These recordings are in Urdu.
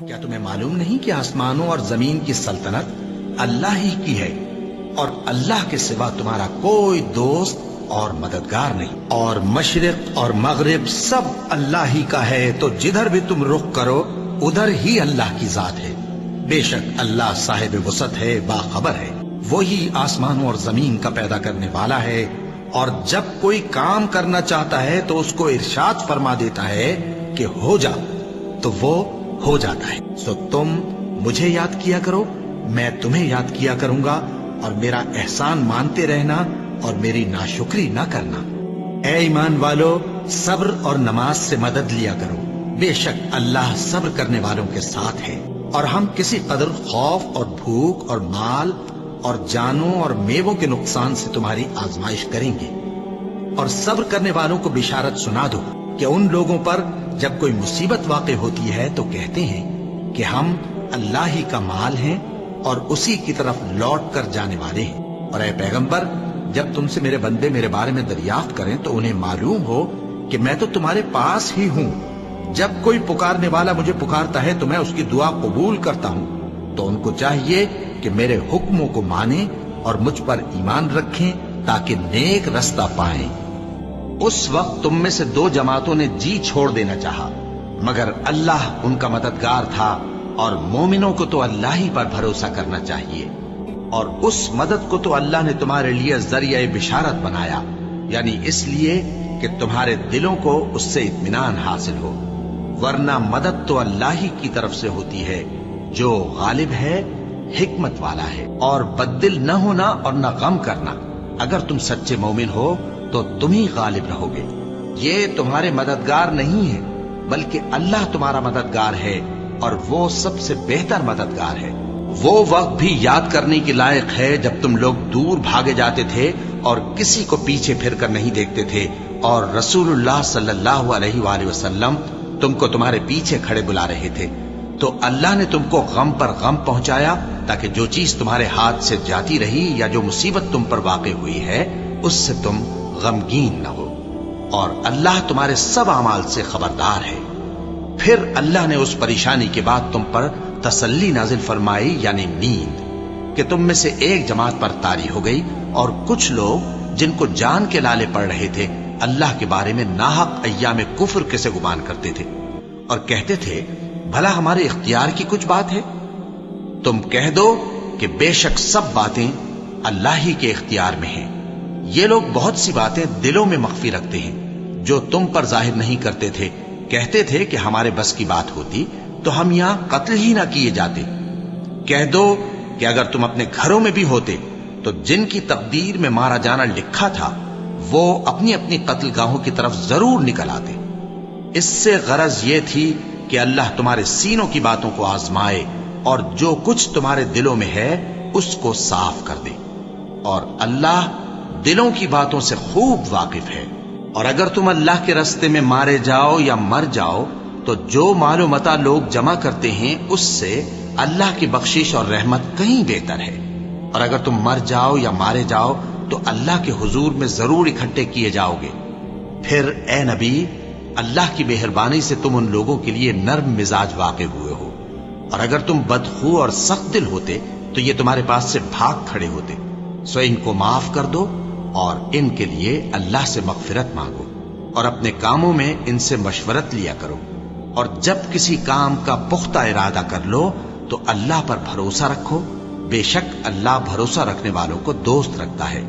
کیا تمہیں معلوم نہیں کہ آسمانوں اور زمین کی سلطنت اللہ ہی کی ہے اور اللہ کے سوا تمہارا کوئی دوست اور مددگار نہیں، اور مشرق اور مغرب سب اللہ ہی کا ہے، تو جدھر بھی تم رخ کرو ادھر ہی اللہ کی ذات ہے۔ بے شک اللہ صاحب وسعت ہے، باخبر ہے، وہی آسمانوں اور زمین کا پیدا کرنے والا ہے، اور جب کوئی کام کرنا چاہتا ہے تو اس کو ارشاد فرما دیتا ہے کہ ہو جا، تو وہ ہو جاتا ہے۔ سو تم مجھے یاد کیا کرو، میں تمہیں یاد کیا کروں گا، اور میرا احسان مانتے رہنا اور میری ناشکری نہ کرنا۔ اے ایمان والو، صبر اور نماز سے مدد لیا کرو، بے شک اللہ صبر کرنے والوں کے ساتھ ہے۔ اور ہم کسی قدر خوف اور بھوک اور مال اور جانوں اور میووں کے نقصان سے تمہاری آزمائش کریں گے، اور صبر کرنے والوں کو بشارت سنا دو کہ ان لوگوں پر جب کوئی مصیبت واقع ہوتی ہے تو کہتے ہیں کہ ہم اللہ ہی کا مال ہیں اور اسی کی طرف لوٹ کر جانے والے ہیں۔ اور اے پیغمبر، جب تم سے میرے بندے میرے بارے میں دریافت کریں تو انہیں معلوم ہو کہ میں تو تمہارے پاس ہی ہوں۔ جب کوئی پکارنے والا مجھے پکارتا ہے تو میں اس کی دعا قبول کرتا ہوں، تو ان کو چاہیے کہ میرے حکموں کو مانیں اور مجھ پر ایمان رکھیں تاکہ نیک رستہ پائیں۔ اس وقت تم میں سے دو جماعتوں نے جی چھوڑ دینا چاہا، مگر اللہ ان کا مددگار تھا، اور مومنوں کو تو اللہ ہی پر بھروسہ کرنا چاہیے، اور اس مدد کو تو اللہ نے تمہارے لیے ذریعہ بشارت بنایا، یعنی اس لیے کہ تمہارے دلوں کو اس سے اطمینان حاصل ہو، ورنہ مدد تو اللہ ہی کی طرف سے ہوتی ہے جو غالب ہے، حکمت والا ہے۔ اور بددل نہ ہونا اور نہ غم کرنا، اگر تم سچے مومن ہو تو تم ہی غالب رہو گے۔ یہ تمہارے مددگار نہیں ہے بلکہ اللہ تمہارا مددگار ہے، اور وہ سب سے بہتر مددگار ہے۔ وہ وقت بھی یاد کرنے کے لائق ہے جب تم لوگ دور بھاگے جاتے تھے اور کسی کو پیچھے پھر کر نہیں دیکھتے تھے، اور رسول اللہ صلی اللہ علیہ وآلہ وسلم تم کو تمہارے پیچھے کھڑے بلا رہے تھے، تو اللہ نے تم کو غم پر غم پہنچایا تاکہ جو چیز تمہارے ہاتھ سے جاتی رہی یا جو مصیبت تم پر واقع ہوئی ہے اس سے تم غمگین نہ ہو، اور اللہ تمہارے سب اعمال سے خبردار ہے۔ پھر اللہ نے اس پریشانی کے بعد تم پر تسلی نازل فرمائی، یعنی نیند، کہ تم میں سے ایک جماعت پر طاری ہو گئی، اور کچھ لوگ جن کو جان کے لالے پڑ رہے تھے اللہ کے بارے میں ناحق ایام کفر کے سے گمان کرتے تھے، اور کہتے تھے بھلا ہمارے اختیار کی کچھ بات ہے؟ تم کہہ دو کہ بے شک سب باتیں اللہ ہی کے اختیار میں ہیں۔ یہ لوگ بہت سی باتیں دلوں میں مخفی رکھتے ہیں جو تم پر ظاہر نہیں کرتے تھے، کہتے تھے کہ ہمارے بس کی بات ہوتی تو ہم یہاں قتل ہی نہ کیے جاتے۔ کہہ دو کہ اگر تم اپنے گھروں میں بھی ہوتے تو جن کی تقدیر میں مارا جانا لکھا تھا وہ اپنی اپنی قتل گاہوں کی طرف ضرور نکل آتے۔ اس سے غرض یہ تھی کہ اللہ تمہارے سینوں کی باتوں کو آزمائے اور جو کچھ تمہارے دلوں میں ہے اس کو صاف کر دے، اور اللہ دلوں کی باتوں سے خوب واقف ہے۔ اور اگر تم اللہ کے راستے میں مارے جاؤ یا مر جاؤ تو جو مال و متاع لوگ جمع کرتے ہیں اس سے اللہ کی بخشش اور رحمت کہیں بہتر ہے، اور اگر تم مر جاؤ یا مارے جاؤ تو اللہ کے حضور میں ضرور اکٹھے کیے جاؤ گے۔ پھر اے نبی، اللہ کی مہربانی سے تم ان لوگوں کے لیے نرم مزاج واقع ہوئے ہو، اور اگر تم بدخو اور سخت دل ہوتے تو یہ تمہارے پاس سے بھاگ کھڑے ہوتے۔ سو ان کو معاف کر دو اور ان کے لیے اللہ سے مغفرت مانگو، اور اپنے کاموں میں ان سے مشورت لیا کرو، اور جب کسی کام کا پختہ ارادہ کر لو تو اللہ پر بھروسہ رکھو، بے شک اللہ بھروسہ رکھنے والوں کو دوست رکھتا ہے۔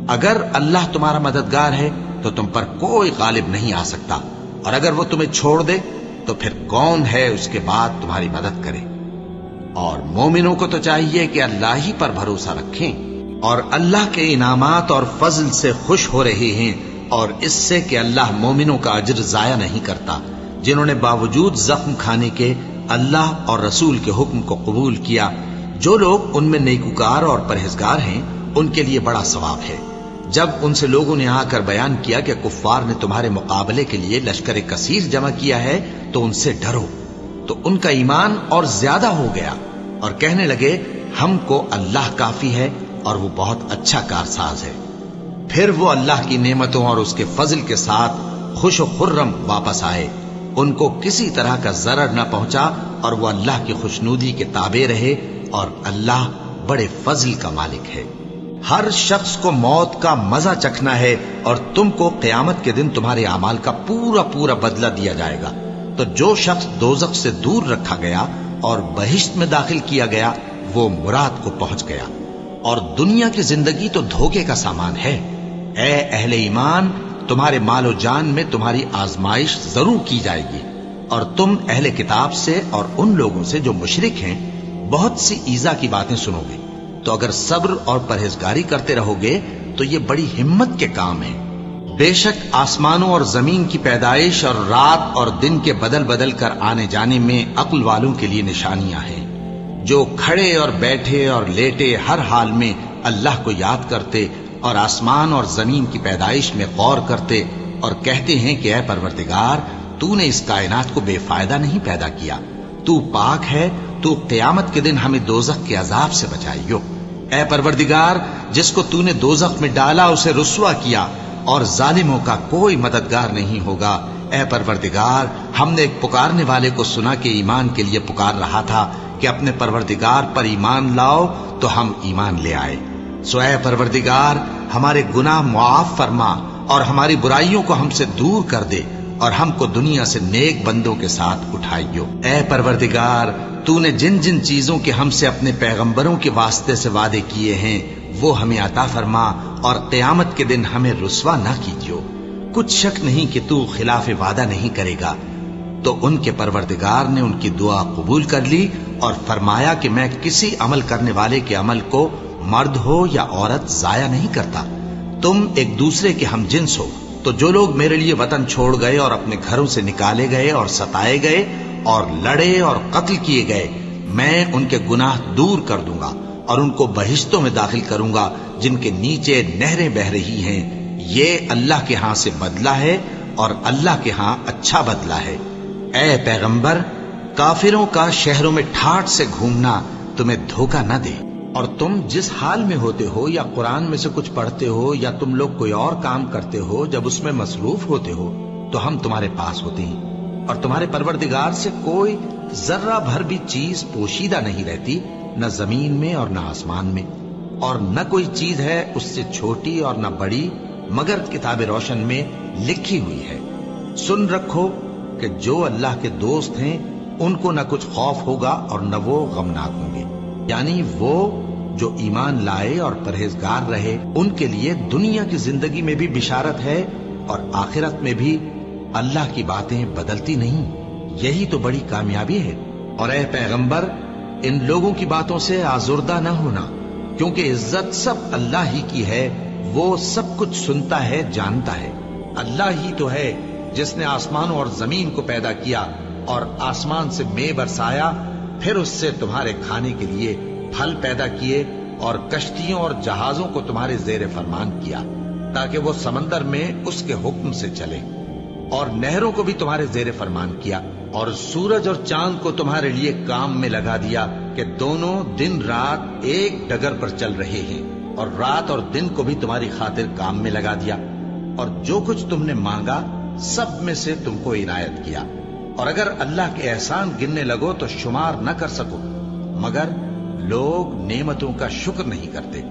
اگر اللہ تمہارا مددگار ہے تو تم پر کوئی غالب نہیں آ سکتا، اور اگر وہ تمہیں چھوڑ دے تو پھر کون ہے اس کے بعد تمہاری مدد کرے۔ اور مومنوں کو تو چاہیے کہ اللہ ہی پر بھروسہ رکھیں، اور اللہ کے انعامات اور فضل سے خوش ہو رہے ہیں، اور اس سے کہ اللہ مومنوں کا اجر ضائع نہیں کرتا، جنہوں نے باوجود زخم کھانے کے اللہ اور رسول کے حکم کو قبول کیا۔ جو لوگ ان میں نیکوکار اور پرہیزگار ہیں ان کے لیے بڑا ثواب ہے۔ جب ان سے لوگوں نے آ کر بیان کیا کہ کفار نے تمہارے مقابلے کے لیے لشکر کثیر جمع کیا ہے تو ان سے ڈرو، تو ان کا ایمان اور زیادہ ہو گیا، اور کہنے لگے ہم کو اللہ کافی ہے اور وہ بہت اچھا کارساز ہے۔ پھر وہ اللہ کی نعمتوں اور اس کے فضل کے ساتھ خوش و خرم واپس آئے، ان کو کسی طرح کا ضرر نہ پہنچا اور وہ اللہ کی خوشنودی کے تابع رہے، اور اللہ بڑے فضل کا مالک ہے۔ ہر شخص کو موت کا مزہ چکھنا ہے، اور تم کو قیامت کے دن تمہارے اعمال کا پورا پورا بدلہ دیا جائے گا۔ تو جو شخص دوزخ سے دور رکھا گیا اور بہشت میں داخل کیا گیا، وہ مراد کو پہنچ گیا، اور دنیا کی زندگی تو دھوکے کا سامان ہے۔ اے اہل ایمان، تمہارے مال و جان میں تمہاری آزمائش ضرور کی جائے گی، اور تم اہل کتاب سے اور ان لوگوں سے جو مشرک ہیں بہت سی ایذا کی باتیں سنو گے۔ تو اگر صبر اور پرہیزگاری کرتے رہو گے تو یہ بڑی ہمت کے کام ہیں۔ بے شک آسمانوں اور زمین کی پیدائش اور رات اور دن کے بدل بدل کر آنے جانے میں عقل والوں کے لیے نشانیاں ہیں، جو کھڑے اور بیٹھے اور لیٹے ہر حال میں اللہ کو یاد کرتے اور آسمان اور زمین کی پیدائش میں غور کرتے اور کہتے ہیں کہ اے پروردگار، تو نے اس کائنات کو بے فائدہ نہیں پیدا کیا، تو پاک ہے، تو قیامت کے دن ہمیں دوزخ کے عذاب سے بچائیو۔ اے پروردگار، جس کو تو نے دوزخ میں ڈالا اسے رسوا کیا، اور ظالموں کا کوئی مددگار نہیں ہوگا۔ اے پروردگار، ہم نے ایک پکارنے والے کو سنا کہ ایمان کے لیے پکار رہا تھا کہ اپنے پروردگار پر ایمان لاؤ، تو ہم ایمان لے آئے۔ سو اے پروردگار، ہمارے گناہ معاف فرما اور ہماری برائیوں کو ہم سے دور کر دے، اور ہم کو دنیا سے نیک بندوں کے ساتھ اٹھائیو۔ اے پروردگار، تو نے جن جن چیزوں کے ہم سے اپنے پیغمبروں کے واسطے سے وعدے کیے ہیں وہ ہمیں عطا فرما، اور قیامت کے دن ہمیں رسوا نہ کیجیو۔ کچھ شک نہیں کہ تو خلاف وعدہ نہیں کرے گا۔ تو ان کے پروردگار نے ان کی دعا قبول کر لی اور فرمایا کہ میں کسی عمل کرنے والے کے عمل کو مرد ہو یا عورت ضائع نہیں کرتا، تم ایک دوسرے کے ہم جنس ہو۔ تو جو لوگ میرے لیے وطن چھوڑ گئے اور اپنے گھروں سے نکالے گئے اور ستائے گئے اور لڑے اور قتل کیے گئے، میں ان کے گناہ دور کر دوں گا اور ان کو بہشتوں میں داخل کروں گا جن کے نیچے نہریں بہہ رہی ہیں۔ یہ اللہ کے ہاں سے بدلہ ہے، اور اللہ کے ہاں اچھا بدلہ ہے۔ اے پیغمبر، کافروں کا شہروں میں ٹھاٹھ سے گھومنا تمہیں دھوکہ نہ دے، اور تم جس حال میں ہوتے ہو، یا قرآن میں سے کچھ پڑھتے ہو یا تم لوگ کوئی اور کام کرتے ہو، جب اس میں مصروف ہوتے ہو تو ہم تمہارے پاس ہوتے ہیں، اور تمہارے پروردگار سے کوئی ذرہ بھر بھی چیز پوشیدہ نہیں رہتی، نہ زمین میں اور نہ آسمان میں، اور نہ کوئی چیز ہے اس سے چھوٹی اور نہ بڑی مگر کتاب روشن میں لکھی ہوئی ہے۔ سن رکھو کہ جو اللہ کے دوست ہیں ان کو نہ کچھ خوف ہوگا اور نہ وہ غمناک ہوں گے، یعنی وہ جو ایمان لائے اور پرہیزگار رہے ان کے لیے دنیا کی زندگی میں بھی بشارت ہے، اور آخرت میں بھی اللہ کی باتیں بدلتی نہیں۔ یہی تو بڑی کامیابی ہے۔ اور اے پیغمبر، ان لوگوں کی باتوں سے آزردہ نہ ہونا، کیونکہ عزت سب اللہ ہی کی ہے، وہ سب کچھ سنتا ہے، جانتا ہے۔ اللہ ہی تو ہے جس نے آسمانوں اور زمین کو پیدا کیا اور آسمان سے مے برسایا، پھر اس سے تمہارے کھانے کے لیے پھل پیدا کیے، اور کشتیوں اور جہازوں کو تمہارے زیر فرمان کیا تاکہ وہ سمندر میں اس کے حکم سے چلے، اور نہروں کو بھی تمہارے زیر فرمان کیا، اور سورج اور چاند کو تمہارے لیے کام میں لگا دیا کہ دونوں دن رات ایک ڈگر پر چل رہے ہیں، اور رات اور دن کو بھی تمہاری خاطر کام میں لگا دیا، اور جو کچھ تم نے مانگا سب میں سے تم کو عنایت کیا، اور اگر اللہ کے احسان گننے لگو تو شمار نہ کر سکو، مگر لوگ نعمتوں کا شکر نہیں کرتے۔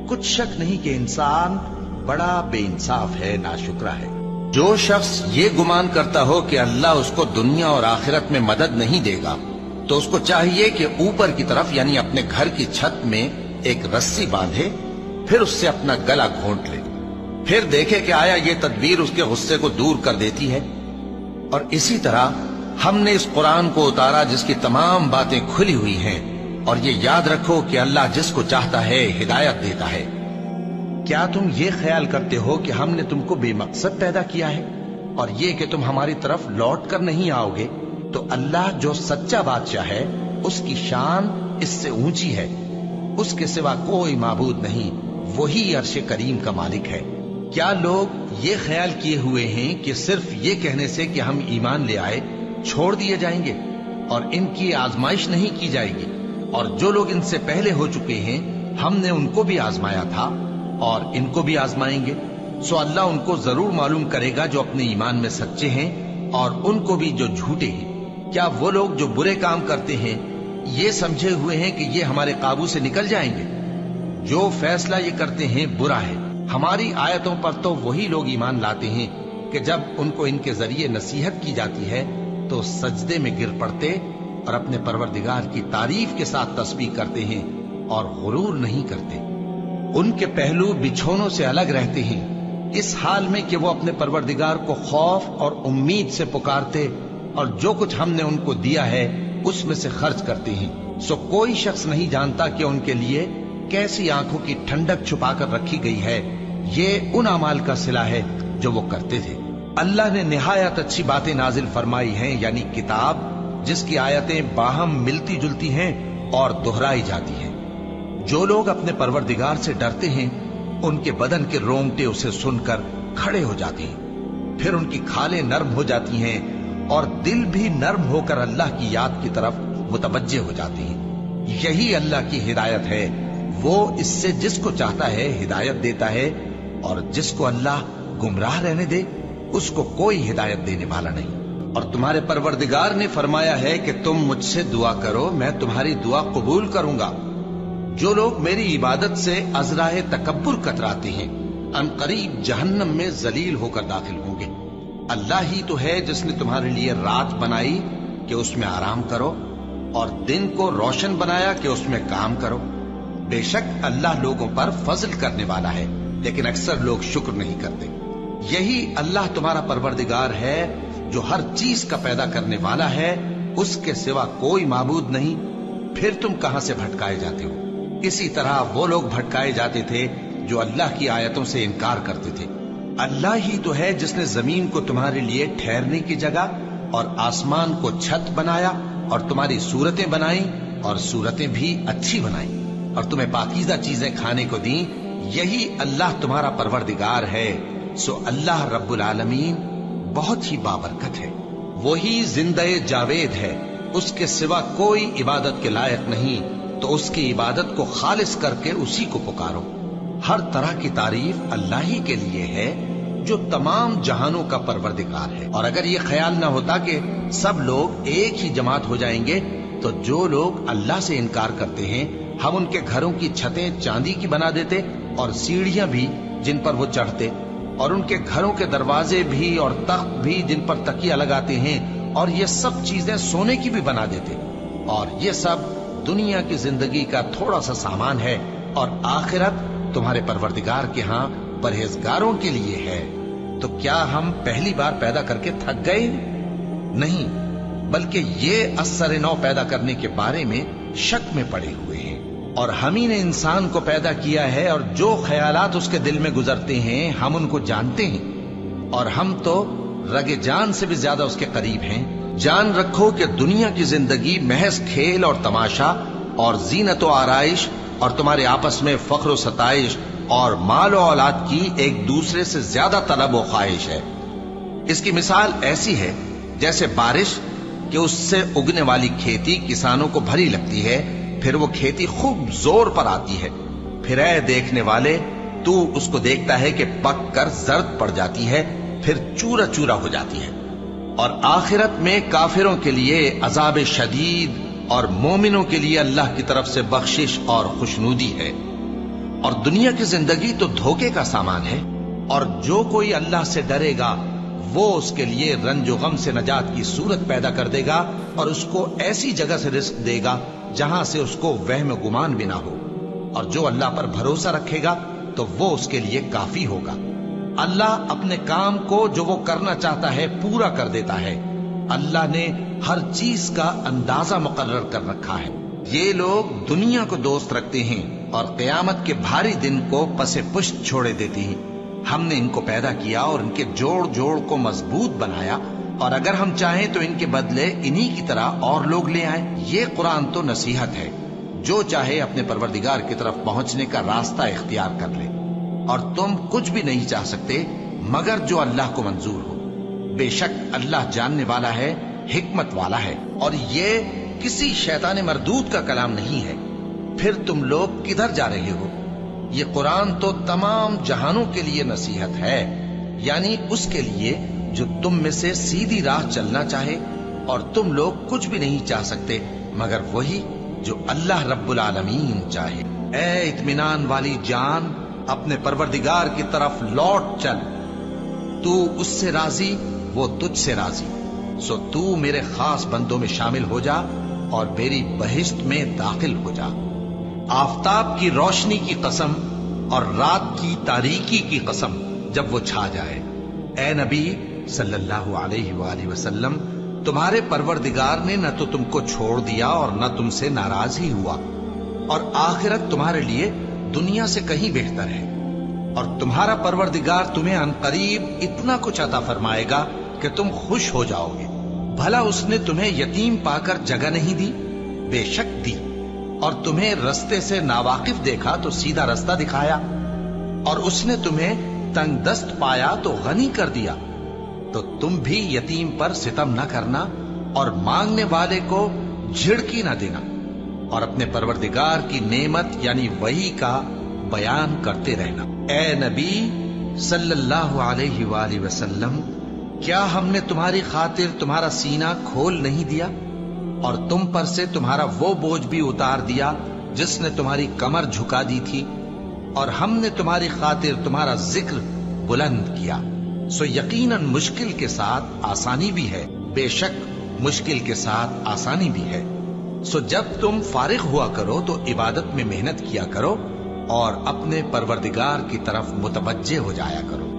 کچھ شک نہیں کہ انسان بڑا بے انصاف ہے، ناشکرا ہے۔ جو شخص یہ گمان کرتا ہو کہ اللہ اس کو دنیا اور آخرت میں مدد نہیں دے گا، تو اس کو چاہیے کہ اوپر کی طرف یعنی اپنے گھر کی چھت میں ایک رسی باندھے، پھر اس سے اپنا گلا گھونٹ لے، پھر دیکھے کہ آیا یہ تدبیر اس کے غصے کو دور کر دیتی ہے۔ اور اسی طرح ہم نے اس قرآن کو اتارا جس کی تمام باتیں کھلی ہوئی ہیں، اور یہ یاد رکھو کہ اللہ جس کو چاہتا ہے ہدایت دیتا ہے۔ کیا تم یہ خیال کرتے ہو کہ ہم نے تم کو بے مقصد پیدا کیا ہے، اور یہ کہ تم ہماری طرف لوٹ کر نہیں آؤ گے؟ تو اللہ جو سچا بادشاہ ہے اس کی شان اس سے اونچی ہے، اس کے سوا کوئی معبود نہیں، وہی عرش کریم کا مالک ہے۔ کیا لوگ یہ خیال کیے ہوئے ہیں کہ صرف یہ کہنے سے کہ ہم ایمان لے آئے چھوڑ دیے جائیں گے، اور ان کی آزمائش نہیں کی جائے گی؟ اور جو لوگ ان سے پہلے ہو چکے ہیں ہم نے ان کو بھی آزمایا تھا اور ان کو بھی آزمائیں گے، سو اللہ ان کو ضرور معلوم کرے گا جو اپنے ایمان میں سچے ہیں اور ان کو بھی جو جھوٹے ہیں۔ کیا وہ لوگ جو برے کام کرتے ہیں یہ سمجھے ہوئے ہیں کہ یہ ہمارے قابو سے نکل جائیں گے؟ جو فیصلہ یہ کرتے ہیں برا ہے۔ ہماری آیتوں پر تو وہی لوگ ایمان لاتے ہیں کہ جب ان کو ان کے ذریعے نصیحت کی جاتی ہے تو سجدے میں گر پڑتے اور اپنے پروردگار کی تعریف کے ساتھ تسبیح کرتے ہیں اور غرور نہیں کرتے۔ ان کے پہلو بچھونوں سے الگ رہتے ہیں، اس حال میں کہ وہ اپنے پروردگار کو خوف اور امید سے پکارتے اور جو کچھ ہم نے ان کو دیا ہے اس میں سے خرچ کرتے ہیں۔ سو کوئی شخص نہیں جانتا کہ ان کے لیے کیسی آنکھوں کی ٹھنڈک چھپا کر رکھی گئی ہے، یہ ان اعمال کا صلہ ہے جو وہ کرتے تھے۔ اللہ نے نہایت اچھی باتیں نازل فرمائی ہیں، یعنی کتاب جس کی آیتیں باہم ملتی جلتی ہیں اور دہرائی جاتی ہیں۔ جو لوگ اپنے پروردگار سے ڈرتے ہیں ان کے بدن کے رونگٹے اسے سن کر کھڑے ہو جاتے ہیں، پھر ان کی کھالیں نرم ہو جاتی ہیں اور دل بھی نرم ہو کر اللہ کی یاد کی طرف متوجہ ہو جاتے ہیں۔ یہی اللہ کی ہدایت ہے، وہ اس سے جس کو چاہتا ہے ہدایت دیتا ہے، اور جس کو اللہ گمراہ رہنے دے اس کو کوئی ہدایت دینے والا نہیں۔ اور تمہارے پروردگار نے فرمایا ہے کہ تم مجھ سے دعا کرو، میں تمہاری دعا قبول کروں گا۔ جو لوگ میری عبادت سے ازراہ تکبر کتراتے ہیں ان قریب جہنم میں ذلیل ہو کر داخل ہوں گے۔ اللہ ہی تو ہے جس نے تمہارے لیے رات بنائی کہ اس میں آرام کرو اور دن کو روشن بنایا کہ اس میں کام کرو۔ بے شک اللہ لوگوں پر فضل کرنے والا ہے، لیکن اکثر لوگ شکر نہیں کرتے۔ یہی اللہ تمہارا پروردگار ہے جو ہر چیز کا پیدا کرنے والا ہے، اس کے سوا کوئی معبود نہیں، پھر تم کہاں سے بھٹکائے جاتے ہو؟ اسی طرح وہ لوگ بھٹکائے جاتے تھے جو اللہ کی آیتوں سے انکار کرتے تھے۔ اللہ ہی تو ہے جس نے زمین کو تمہارے لیے ٹھہرنے کی جگہ اور آسمان کو چھت بنایا اور تمہاری صورتیں بنائیں اور صورتیں بھی اچھی بنائیں اور تمہیں پاکیزہ چیزیں کھانے کو دیں۔ یہی اللہ تمہارا پروردگار ہے، سو اللہ رب العالمین بہت ہی بابرکت ہے۔ وہی زندہ جاوید ہے، اس کے سوا کوئی عبادت کے لائق نہیں، تو اس کی عبادت کو خالص کر کے اسی کو پکارو۔ ہر طرح کی تعریف اللہ ہی کے لیے ہے جو تمام جہانوں کا پروردگار ہے۔ اور اگر یہ خیال نہ ہوتا کہ سب لوگ ایک ہی جماعت ہو جائیں گے تو جو لوگ اللہ سے انکار کرتے ہیں ہم ان کے گھروں کی چھتیں چاندی کی بنا دیتے اور سیڑھیاں بھی جن پر وہ چڑھتے، اور ان کے گھروں کے دروازے بھی اور تخت بھی جن پر تکیہ لگاتے ہیں، اور یہ سب چیزیں سونے کی بھی بنا دیتے۔ اور یہ سب دنیا کی زندگی کا تھوڑا سا سامان ہے، اور آخرت تمہارے پروردگار کے ہاں پرہیزگاروں کے لیے ہے۔ تو کیا ہم پہلی بار پیدا کر کے تھک گئے؟ نہیں، بلکہ یہ اثر نو پیدا کرنے کے بارے میں شک میں پڑے ہوئے ہیں۔ اور ہم ہی نے انسان کو پیدا کیا ہے، اور جو خیالات اس کے دل میں گزرتے ہیں ہم ان کو جانتے ہیں، اور ہم تو رگ جان سے بھی زیادہ اس کے قریب ہیں۔ جان رکھو کہ دنیا کی زندگی محض کھیل اور تماشا اور زینت و آرائش اور تمہارے آپس میں فخر و ستائش اور مال و اولاد کی ایک دوسرے سے زیادہ طلب و خواہش ہے۔ اس کی مثال ایسی ہے جیسے بارش کہ اس سے اگنے والی کھیتی کسانوں کو بھری لگتی ہے، پھر وہ کھیتی خوب زور پر آتی ہے، پھر اے دیکھنے والے تو اس کو دیکھتا ہے کہ پک کر زرد پڑ جاتی ہے، پھر چورا چورا ہو جاتی ہے۔ اور آخرت میں کافروں کے لیے عذاب شدید اور مومنوں کے لیے اللہ کی طرف سے بخشش اور خوشنودی ہے۔ اور دنیا کی زندگی تو دھوکے کا سامان ہے، اور جو کوئی اللہ سے ڈرے گا وہ اس کے لیے رنج و غم سے نجات کی صورت پیدا کر دے گا، اور اس کو ایسی جگہ سے رزق دے گا جہاں سے اس کو وہم و گمان بھی نہ ہو، اور جو اللہ پر بھروسہ رکھے گا تو وہ اس کے لیے کافی ہوگا۔ اللہ اپنے کام کو جو وہ کرنا چاہتا ہے پورا کر دیتا ہے۔ اللہ نے ہر چیز کا اندازہ مقرر کر رکھا ہے۔ یہ لوگ دنیا کو دوست رکھتے ہیں اور قیامت کے بھاری دن کو پس پشت چھوڑے دیتے ہیں۔ ہم نے ان کو پیدا کیا اور ان کے جوڑ جوڑ کو مضبوط بنایا، اور اگر ہم چاہیں تو ان کے بدلے انہی کی طرح اور لوگ لے آئیں۔ یہ قرآن تو نصیحت ہے، جو چاہے اپنے پروردگار کی طرف پہنچنے کا راستہ اختیار کر لے، اور تم کچھ بھی نہیں چاہ سکتے مگر جو اللہ کو منظور ہو۔ بے شک اللہ جاننے والا ہے، حکمت والا ہے، اور یہ کسی شیطان مردود کا کلام نہیں ہے۔ پھر تم لوگ کدھر جا رہے ہو؟ یہ قرآن تو تمام جہانوں کے لیے نصیحت ہے، یعنی اس کے لیے جو تم میں سے سیدھی راہ چلنا چاہے، اور تم لوگ کچھ بھی نہیں چاہ سکتے مگر وہی جو اللہ رب العالمین چاہے۔ اے اطمینان والی جان، اپنے پروردگار کی طرف لوٹ چل، تو اس سے راضی، وہ تجھ سے راضی، سو تو میرے خاص بندوں میں شامل ہو جا اور میری بہشت میں داخل ہو جا۔ آفتاب کی روشنی کی قسم اور رات کی تاریکی کی قسم جب وہ چھا جائے، اے نبی صلی اللہ علیہ وآلہ وسلم، تمہارے پروردگار نے نہ تو تم کو چھوڑ دیا اور نہ تم سے ناراض ہی ہوا، اور آخرت تمہارے لیے دنیا سے کہیں بہتر ہے، اور تمہارا پروردگار تمہیں عنقریب اتنا کچھ عطا فرمائے گا کہ تم خوش ہو جاؤ گے۔ بھلا اس نے تمہیں یتیم پا کر جگہ نہیں دی؟ بے شک دی، اور تمہیں رستے سے ناواقف دیکھا تو سیدھا رستہ دکھایا، اور اس نے تمہیں تنگ دست پایا تو غنی کر دیا، تو تم بھی یتیم پر ستم نہ کرنا اور مانگنے والے کو جھڑکی نہ دینا، اور اپنے پروردگار کی نعمت یعنی وحی کا بیان کرتے رہنا۔ اے نبی صلی اللہ علیہ وآلہ وسلم، کیا ہم نے تمہاری خاطر تمہارا سینہ کھول نہیں دیا اور تم پر سے تمہارا وہ بوجھ بھی اتار دیا جس نے تمہاری کمر جھکا دی تھی، اور ہم نے تمہاری خاطر تمہارا ذکر بلند کیا، سو یقیناً مشکل کے ساتھ آسانی بھی ہے، بے شک مشکل کے ساتھ آسانی بھی ہے۔ سو جب تم فارغ ہوا کرو تو عبادت میں محنت کیا کرو اور اپنے پروردگار کی طرف متوجہ ہو جایا کرو۔